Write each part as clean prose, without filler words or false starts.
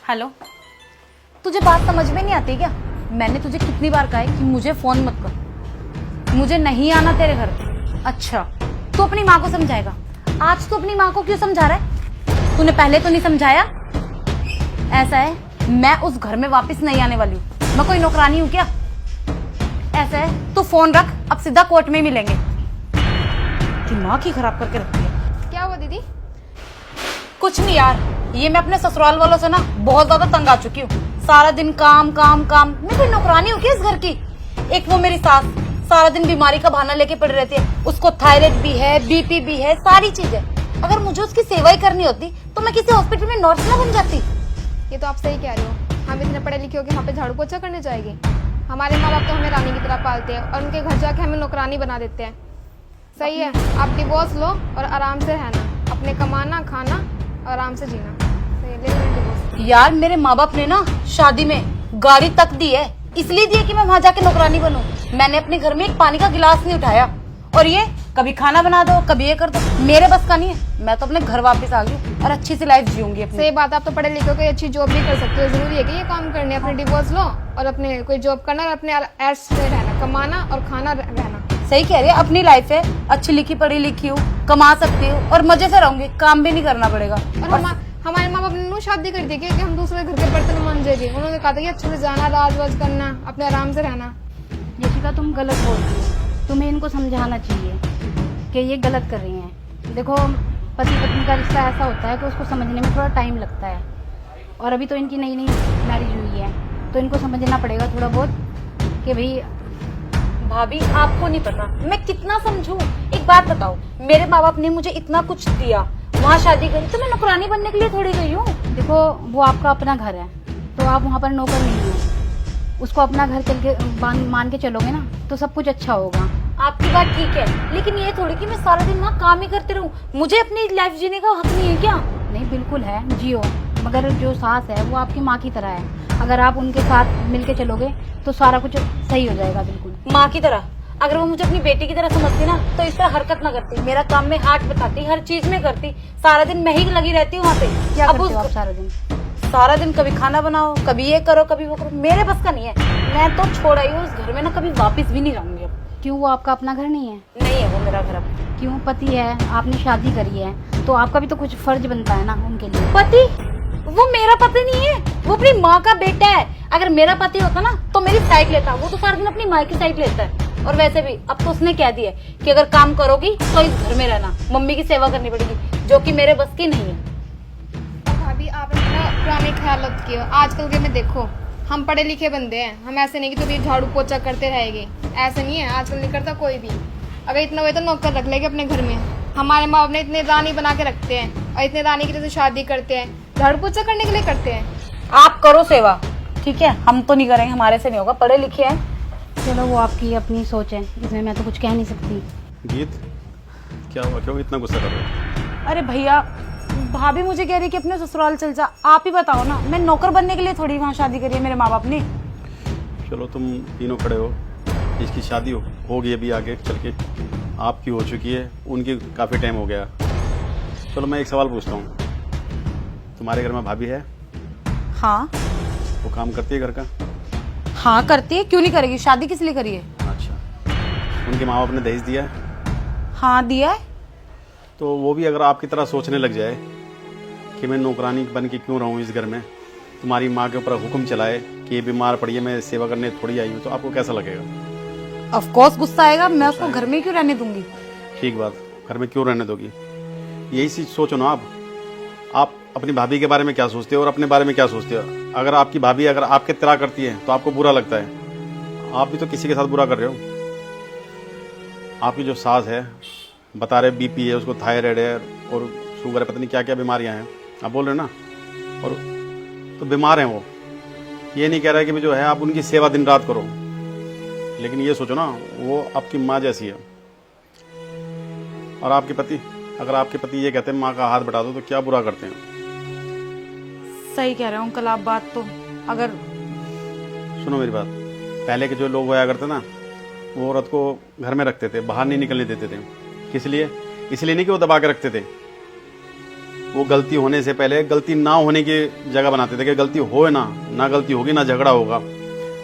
Hello, तुझे बात समझ में नहीं आती क्या? मैंने तुझे कितनी बार कहा है कि मुझे फोन मत कर, मुझे नहीं आना तेरे घर। अच्छा, तू अपनी माँ को समझाएगा। आज तू अपनी माँ को क्यों समझा रहा है? तूने पहले तो नहीं समझाया। ऐसा है, मैं उस घर में वापस नहीं आने वाली हूँ। मैं कोई नौकरानी हूँ क्या? ऐसा है, तू फोन रख, अब सीधा कोर्ट में मिलेंगे। दिमाग ही खराब करके रखती है। क्या हुआ दीदी? कुछ नहीं यार, ये मैं अपने ससुराल वालों से ना बहुत ज्यादा तंग आ चुकी हूँ। सारा दिन काम काम काम। मैं कोई नौकरानी हूँ क्या इस घर की? एक वो मेरी सास सारा दिन बीमारी का बहाना लेके पड़ी रहती है। उसको थायराइड भी है, बीपी भी है, सारी चीजें। अगर मुझे उसकी सेवा ही करनी होती तो मैं किसी हॉस्पिटल में नर्स ना बन जाती। ये तो आप सही कह रहे हो। हम इतने पढ़े लिखे हो कि वहाँ पे झाड़ू पोछा करने जाएंगे? हमारे माँ बाप तो हमें रानी की तरह पालते हैं और उनके घर जाके हमें नौकरानी बना देते हैं। सही है, आप डिवोर्स लो और आराम से रहना, अपने कमाना खाना और आराम से जीना। सही है, ले लो डिवोर्स। यार मेरे माँ बाप ने ना शादी में गाड़ी तक दी है, इसलिए दी है कि मैं वहां जाके नौकरानी बनूं। मैंने अपने घर में एक पानी का गिलास नहीं उठाया, और ये कभी खाना बना दो, कभी ये कर दो। मेरे बस का नहीं है। मैं तो अपने घर वापस आ गई और अच्छी सी लाइफ जीऊंगी अपनी। सही बात, आप तो पढ़े लिखे हो, कोई अच्छी जॉब भी कर सकते हो। जरूरी है कि ये काम करने, अपने डिवोर्स लो और अपने कोई जॉब करना और अपने ऐश से रहना, कमाना और खाना रहना। सही कह रही है, अपनी लाइफ है, अच्छी लिखी पढ़ी लिखी हूँ, कमा सकती हूँ और मजे से रहूंगी, काम भी नहीं करना पड़ेगा। और हमारे माँ बाप ने शादी कर दी कि हम दूसरे घर के बर्तन मांजेंगे। उन्होंने कहा था कि अच्छे से जाना, राज वाज करना, अपने आराम से रहना। यशिका, तुम गलत बोल रही हो। तुम्हें इनको समझाना चाहिए कि ये गलत कर रही हैं। देखो, पति पत्नी का रिश्ता ऐसा होता है कि उसको समझने में थोड़ा टाइम लगता है, और अभी तो इनकी नई नई मैरिज हुई है, तो इनको समझना पड़ेगा थोड़ा बहुत कि भाई। भाभी, आपको नहीं पता मैं कितना समझूं। एक बात बताओ, मेरे माँ बाप ने मुझे इतना कुछ दिया, वहाँ शादी करी, तो मैं नौकरानी बनने के लिए थोड़ी गई हूँ। देखो, वो आपका अपना घर है, तो आप वहाँ पर नौकर नहीं हो। उसको अपना घर चल के मान के चलोगे ना, तो सब कुछ अच्छा होगा। आपकी बात ठीक है, लेकिन ये थोड़ी कि मैं सारा दिन वहाँ काम ही करते रहूं। मुझे अपनी लाइफ जीने का हक नहीं है क्या? नहीं, बिल्कुल है, जियो। मगर जो सास है वो आपकी माँ की तरह है। अगर आप उनके साथ मिल के चलोगे तो सारा कुछ सही हो जाएगा। बिल्कुल माँ की तरह? अगर वो मुझे अपनी बेटी की तरह समझती ना, तो इस तरह हरकत ना करती, मेरा काम में हाथ बताती, हर चीज में करती। सारा दिन मैं ही लगी रहती हूँ वहाँ पे। क्या अब करते हो आप सारा दिन? सारा दिन कभी खाना बनाओ, कभी ये करो, कभी वो करो। मेरे बस का नहीं है। मैं तो छोड़ आई हूँ उस घर में ना, कभी वापिस भी नहीं जाऊंगी अब। क्यों, वो आपका अपना घर नहीं है? नहीं है वो मेरा घर अब। क्यों? पति है, आपने शादी करी है, तो आपका भी तो कुछ फर्ज बनता है ना उनके लिए। पति? वो मेरा पति नहीं है, वो अपनी माँ का बेटा है। अगर मेरा पति होता ना तो मेरी साइड लेता। वो तो सारा दिन अपनी माँ की साइड लेता है। और वैसे भी अब तो उसने कह दिया कि अगर काम करोगी तो इस घर में रहना, मम्मी की सेवा करनी पड़ेगी, जो कि मेरे बस की नहीं है। भाभी, आप अपना पुराने ख्याल मत कियो। आजकल के में देखो, हम पढ़े लिखे बंदे हैं। हम ऐसे नहीं कि तो झाड़ू पोछा करते रहेंगे, ऐसे नहीं है। आजकल नहीं करता कोई भी। अगर इतना हुए तो नौकर रख लेंगे अपने घर में। हमारे माँ बाप ने इतने रानी बना के रखते हैं और इतने रानी की तरह से शादी करते हैं, झाड़ू पोछा करने के लिए करते हैं। आप करो सेवा, ठीक है? हम तो नहीं करेंगे, हमारे से नहीं होगा, पढ़े लिखे हैं। चलो, वो आपकी अपनी सोच है, इसमें मैं तो कुछ कह नहीं सकती। गीत, क्या हुआ? क्यों इतना गुस्सा कर रहे हो? अरे भैया, भाभी मुझे कह रही कि अपने ससुराल चल जा। आप ही बताओ ना, मैं नौकर बनने के लिए थोड़ी वहाँ शादी करी है मेरे माँ बाप ने। चलो, तुम तीनों खड़े हो, इसकी शादी हो गई अभी, आगे चल के आपकी हो चुकी है, उनकी काफ़ी टाइम हो गया। चलो, मैं एक सवाल पूछता हूँ, तुम्हारे घर में भाभी है? हाँ। वो काम करती है घर का? हाँ करती है, क्यों नहीं करेगी? शादी किस लिए करी है? अच्छा, उनके माँ बाप ने दहेज दिया है? हाँ दिया है। तो वो भी अगर आपकी तरह सोचने लग जाए कि मैं नौकरानी बन के क्यों रहूँ इस घर में, तुम्हारी माँ के ऊपर हुक्म चलाए कि ये बीमार पड़ी है, मैं सेवा करने थोड़ी आई हूँ, तो आपको कैसा लगेगा? ऑफ कोर्स गुस्सा आएगा। मैं उसको घर में ही क्यों रहने दूंगी? ठीक बात, घर में क्यों रहने दोगी? यही चीज सोचो ना आप अपनी भाभी के बारे में क्या सोचते हो और अपने बारे में क्या सोचते हो? अगर आपकी भाभी अगर आपके तरह करती है तो आपको बुरा लगता है। आप भी तो किसी के साथ बुरा कर रहे हो। आपकी जो सास है, बता रहे बीपी है, उसको थायराइड है और शुगर है, पता नहीं क्या क्या बीमारियां हैं, आप बोल रहे हो ना। और तो बीमार हैं वो, ये नहीं कह रहा है कि जो है आप उनकी सेवा दिन रात करो, लेकिन ये सोचो ना, वो आपकी माँ जैसी है। और आपके पति, अगर आपके पति ये कहते हैं माँ का हाथ बटा दो, तो क्या बुरा करते हैं? सही कह रहे हो अंकल आप। बात तो अगर सुनो मेरी बात, पहले के जो लोग होया करते ना, वो औरत को घर में रखते थे, बाहर नहीं निकलने देते थे। किस लिए? इसलिए नहीं कि वो दबा के रखते थे, वो गलती होने से पहले गलती ना होने की जगह बनाते थे कि गलती हो ना गलती होगी ना झगड़ा होगा,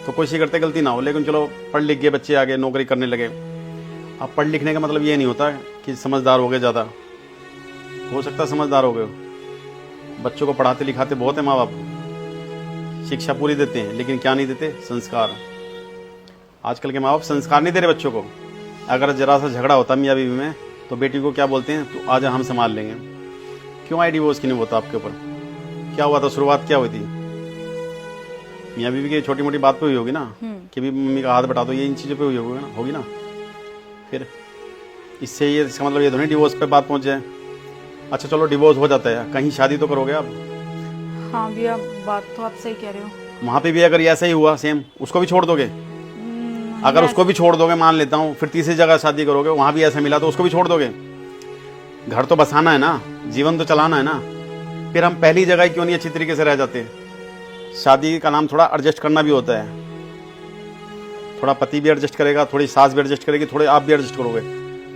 तो कोशिश करते गलती ना हो। लेकिन चलो पढ़ लिख गए बच्चे, आगे नौकरी करने लगे। अब पढ़ लिखने का मतलब ये नहीं होता कि समझदार हो गए, ज़्यादा हो सकता है समझदार हो गए हो। बच्चों को पढ़ाते लिखाते बहुत है माँ बाप, शिक्षा पूरी देते हैं, लेकिन क्या नहीं देते? संस्कार। आजकल के माँ बाप संस्कार नहीं दे रहे बच्चों को। अगर जरा सा झगड़ा होता मियाँ बीवी में तो बेटी को क्या बोलते हैं? तो आजा हम संभाल लेंगे। क्यों आई डिवोर्स की नहीं होता आपके ऊपर? क्या हुआ था? शुरुआत क्या हुई थी? मियाँ बीवी की छोटी मोटी बात पे हुई होगी ना, कि भी मम्मी का हाथ बटा दो, ये इन चीज़ों पे हुई होगी ना। फिर इससे ये इसका मतलब ये तो नहीं डिवोर्स पे बात पहुंच जाए। अच्छा चलो डिवोर्स हो जाता है, कहीं शादी तो करोगे आप? हाँ भैया, बात तो आप सही कह रहे हो। वहाँ पे भी अगर ऐसा ही हुआ सेम, उसको भी छोड़ दोगे? अगर उसको भी छोड़ दोगे, मान लेता हूँ, फिर तीसरी जगह शादी करोगे, वहाँ भी ऐसा मिला तो उसको भी छोड़ दोगे? घर तो बसाना है ना, जीवन तो चलाना है ना। फिर हम पहली जगह क्यों नहीं अच्छी तरीके से रह जाते? शादी का नाम थोड़ा एडजस्ट करना भी होता है। थोड़ा पति भी एडजस्ट करेगा, थोड़ी सास भी एडजस्ट करेगी, थोड़े आप भी एडजस्ट करोगे।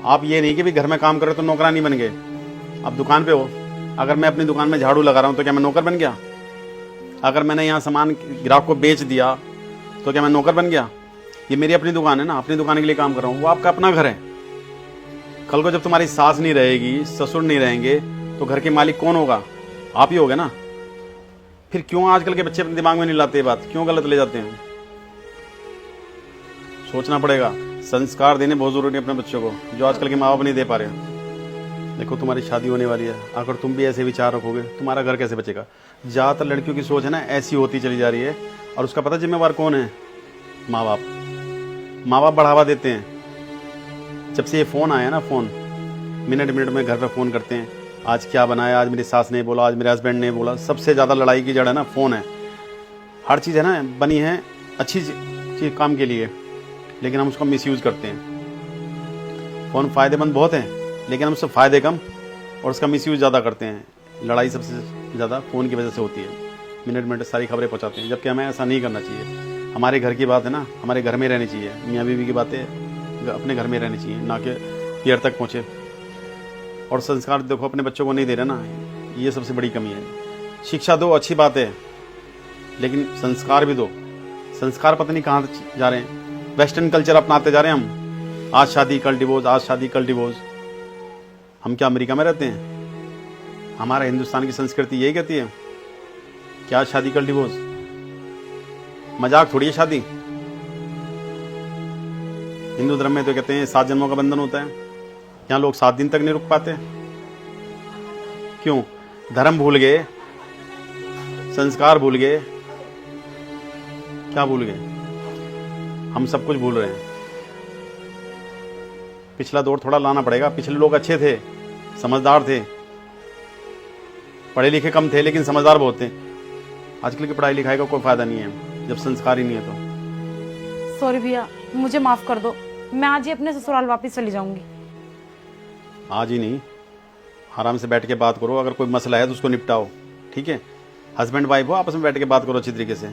आप ये नहीं कि भी घर में काम कर रहे हो तो नौकरानी बन गए। आप दुकान पे हो, अगर मैं अपनी दुकान में झाड़ू लगा रहा हूँ तो क्या मैं नौकर बन गया? अगर मैंने यहाँ सामान ग्राहक को बेच दिया तो क्या मैं नौकर बन गया? ये मेरी अपनी दुकान है ना, अपनी दुकान के लिए काम कर रहा हूँ, वो आपका अपना घर है। कल को जब तुम्हारी सास नहीं रहेगी, ससुर नहीं रहेंगे, तो घर के मालिक कौन होगा? आप ही होगे ना। फिर क्यों आजकल के बच्चे अपने दिमाग में नहीं लाते ये बात? क्यों गलत ले जाते हैं? सोचना पड़ेगा। संस्कार देने बहुत जरूरी है अपने बच्चों को, जो आजकल के माँ बाप नहीं दे पा रहे। देखो तुम्हारी शादी होने वाली है, अगर तुम भी ऐसे विचार रखोगे तुम्हारा घर कैसे बचेगा? ज़्यादातर लड़कियों की सोच है ना ऐसी होती चली जा रही है, और उसका पता जिम्मेवार कौन है? माँ बाप। माँ बाप बढ़ावा देते हैं। जब से ये फ़ोन आया ना, फ़ोन मिनट मिनट में घर पर फ़ोन करते हैं, आज क्या बनाया, आज मेरी सास ने बोला, आज मेरे हस्बैंड ने बोला। सबसे ज़्यादा लड़ाई की जड़ है ना फ़ोन है। हर चीज़ है ना बनी है अच्छी चीज़ काम के लिए, लेकिन हम उसका मिसयूज़ करते हैं। फ़ोन फ़ायदेमंद बहुत है, लेकिन हम उससे फ़ायदे कम और उसका मिसयूज़ ज़्यादा करते हैं। लड़ाई सबसे ज़्यादा फ़ोन की वजह से होती है। मिनट मिनट सारी खबरें पहुँचाते हैं, जबकि हमें ऐसा नहीं करना चाहिए। हमारे घर की बात है ना, हमारे घर में रहनी चाहिए। मियाँ बीवी की बातें अपने घर में रहनी चाहिए, ना कि पीर तक पहुँचे। और संस्कार देखो अपने बच्चों को नहीं दे रहे ना, ये सबसे बड़ी कमी है। शिक्षा दो, अच्छी बात है, लेकिन संस्कार भी दो। संस्कार पता नहीं कहाँ जा रहे हैं। वेस्टर्न कल्चर अपनाते जा रहे हैं हम। आज शादी कल डिवोर्स, आज शादी कल डिवोर्स। हम क्या अमेरिका में रहते हैं? हमारा हिंदुस्तान की संस्कृति यही कहती है कि आज शादी कल डिवोर्स। मजाक थोड़ी है शादी। हिंदू धर्म में तो कहते हैं 7 जन्मों का बंधन होता है। यहाँ लोग 7 दिन तक नहीं रुक पाते। क्यों? धर्म भूल गए, संस्कार भूल गए, क्या भूल गए? हम सब कुछ भूल रहे हैं। पिछला दौर थोड़ा लाना पड़ेगा। पिछले लोग अच्छे थे, समझदार थे, पढ़े लिखे कम थे लेकिन समझदार बहुत थे। आजकल की पढ़ाई लिखाई का कोई फायदा नहीं है जब संस्कार ही नहीं है तो। सॉरी भैया, मुझे माफ कर दो। मैं आज ही अपने ससुराल वापस चली जाऊंगी। आज ही नहीं, आराम से बैठ के बात करो। अगर कोई मसला है तो उसको निपटाओ, ठीक है? हस्बैंड वाइफ हो, आपस में बैठ के बात करो अच्छी तरीके से।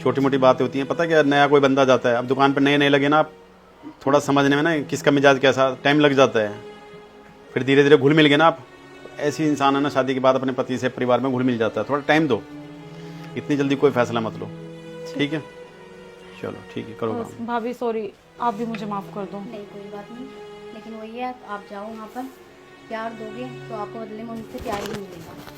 छोटी मोटी बातें होती हैं, पता क्या, नया कोई बंदा जाता है, अब दुकान पर नए नए लगे ना, आप थोड़ा समझने में ना किसका मिजाज कैसा, टाइम लग जाता है। फिर धीरे धीरे घुल मिल गए ना आप। ऐसी इंसान है ना शादी के बाद अपने पति से परिवार में घुल मिल जाता है। थोड़ा टाइम दो, इतनी जल्दी कोई फैसला मत लो, ठीक है? चलो ठीक है, करो काम। भाभी सॉरी, आप भी मुझे माफ कर दो। नहीं कोई बात नहीं, लेकिन वही है, आप जाओ वहाँ पर, प्यार दोगे तो आपको बदले में उनसे प्यार ही मिलेगा।